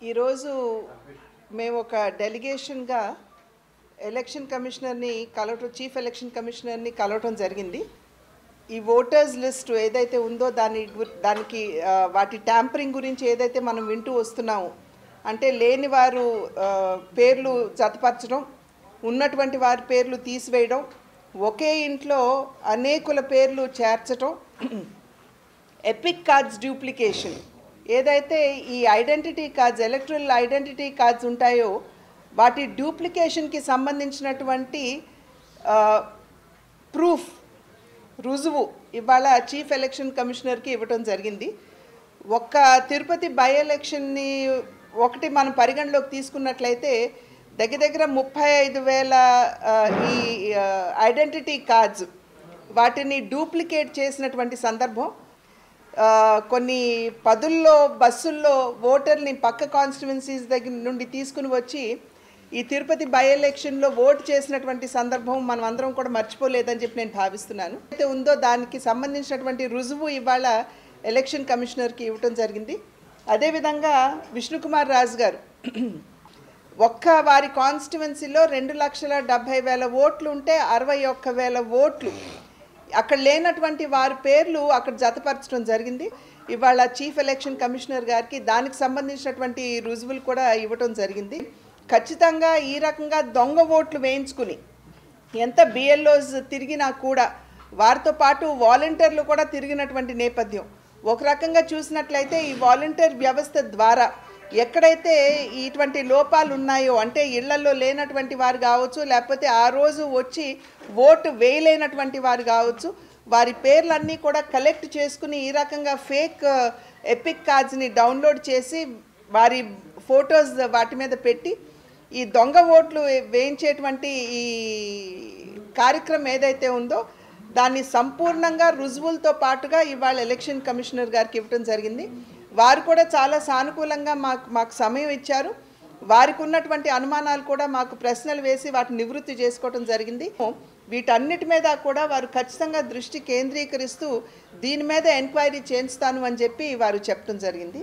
ఈరోజు మేము ఒక డెలిగేషన్గా ఎలక్షన్ కమిషనర్ని కలవటం, చీఫ్ ఎలక్షన్ కమిషనర్ని కలవటం జరిగింది. ఈ ఓటర్స్ లిస్ట్ ఏదైతే ఉందో దానికి వాటి ట్యాంపరింగ్ గురించి ఏదైతే మనం వింటూ వస్తున్నాము, అంటే లేని వారు పేర్లు జతపరచడం, ఉన్నటువంటి వారి పేర్లు తీసివేయడం, ఒకే ఇంట్లో అనేకుల పేర్లు చేర్చడం, ఎపిక్ కార్డ్స్ డూప్లికేషన్, ఏదైతే ఈ identity cards, electoral identity cards ఉంటాయో వాటి డూప్లికేషన్కి సంబంధించినటువంటి ప్రూఫ్, రుజువు ఇవాళ చీఫ్ ఎలక్షన్ కమిషనర్కి ఇవ్వటం జరిగింది. ఒక్క తిరుపతి బై ఎలక్షన్ని ఒకటి మనం పరిగణలోకి తీసుకున్నట్లయితే దగ్గర 35,000 ఈ ఐడెంటిటీ కార్డ్స్ వాటిని డూప్లికేట్ చేసినటువంటి సందర్భం. కొన్ని పదుల్లో బస్సుల్లో ఓటర్ని పక్క కాన్స్టిట్యువెన్సీస్ దగ్గర నుండి తీసుకుని వచ్చి ఈ తిరుపతి బై ఎలక్షన్లో ఓటు చేసినటువంటి సందర్భం మనం అందరం కూడా మర్చిపోలేదని చెప్పి నేను భావిస్తున్నాను. అయితే ఉందో దానికి సంబంధించినటువంటి రుజువు ఇవాళ ఎలక్షన్ కమిషనర్కి ఇవ్వటం జరిగింది. అదేవిధంగా విష్ణుకుమార్ రాజు గారు ఒక్క వారి కాన్స్టిట్యువెన్సీలో 2,70,000 ఓట్లు ఉంటే 61,000 ఓట్లు అక్కడ లేనటువంటి వారి పేర్లు అక్కడ జతపరచడం జరిగింది. ఇవాళ చీఫ్ ఎలక్షన్ కమిషనర్ గారికి దానికి సంబంధించినటువంటి రుజువులు కూడా ఇవ్వటం జరిగింది. ఖచ్చితంగా ఈ రకంగా దొంగ ఓట్లు వేయించుకుని ఎంత బిఎల్ఓస్ తిరిగినా కూడా వారితో పాటు వాలంటీర్లు కూడా తిరిగినటువంటి నేపథ్యం. ఒక రకంగా చూసినట్లయితే ఈ వాలంటీర్ వ్యవస్థ ద్వారా ఎక్కడైతే ఇటువంటి లోపాలు ఉన్నాయో, అంటే ఇళ్లలో లేనటువంటి వారు కావచ్చు, లేకపోతే ఆ రోజు వచ్చి ఓటు వేయలేనటువంటి వారు కావచ్చు, వారి పేర్లన్నీ కూడా కలెక్ట్ చేసుకుని ఈ రకంగా ఫేక్ ఎపిక్ కార్డ్స్ని డౌన్లోడ్ చేసి వారి ఫొటోస్ వాటి మీద పెట్టి ఈ దొంగ ఓట్లు వేయించేటువంటి ఈ కార్యక్రమం ఏదైతే ఉందో దాన్ని సంపూర్ణంగా రుజువులతో పాటుగా ఇవాళ ఎలక్షన్ కమిషనర్ గారికి ఇవ్వడం జరిగింది. వారు కూడా చాలా సానుకూలంగా మాకు సమయం ఇచ్చారు. వారికి ఉన్నటువంటి అనుమానాలు కూడా మాకు ప్రశ్నలు వేసి వాటిని నివృత్తి చేసుకోవడం జరిగింది. వీటన్నిటి మీద కూడా వారు ఖచ్చితంగా దృష్టి కేంద్రీకరిస్తూ దీని మీద ఎంక్వైరీ చేస్తాను అని చెప్పి వారు చెప్పడం జరిగింది.